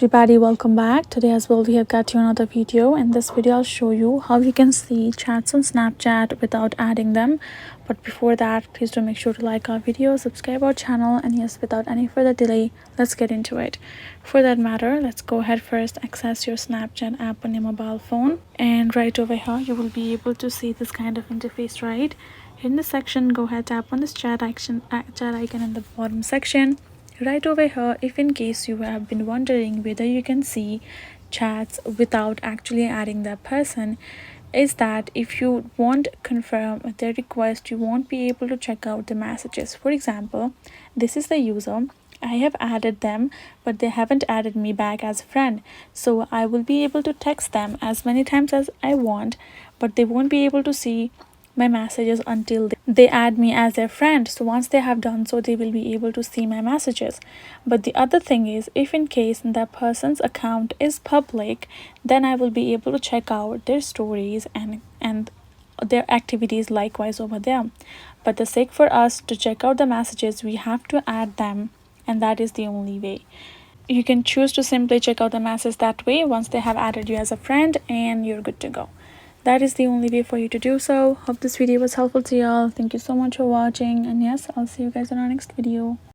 everybody, welcome back. Today as well we have got you another video. In this video I'll show you how you can see chats on Snapchat without adding them. But before that, please do make sure to like our video, subscribe our channel, and yes, without any further delay, let's get into it. For that matter, let's go ahead first, access your Snapchat app on your mobile phone, and right over here you will be able to see this kind of interface. Right in this section, go ahead, tap on this chat icon in the bottom section. Right over here, if in case you have been wondering whether you can see chats without actually adding that person, is that if you won't confirm their request, you won't be able to check out the messages. For example, this is the user. I have added them, but they haven't added me back as a friend. So I will be able to text them as many times as I want, but they won't be able to see my messages until they add me as their friend. So once they have done so, they will be able to see my messages. But the other thing is, if in case that person's account is public, then I will be able to check out their stories and their activities likewise over there. But the sake for us to check out the messages, we have to add them, and that is the only way. You can choose to simply check out the message that way once they have added you as a friend, and you're good to go. That is the only way for you to do so. Hope this video was helpful to y'all. Thank you so much for watching, and yes, I'll see you guys in our next video.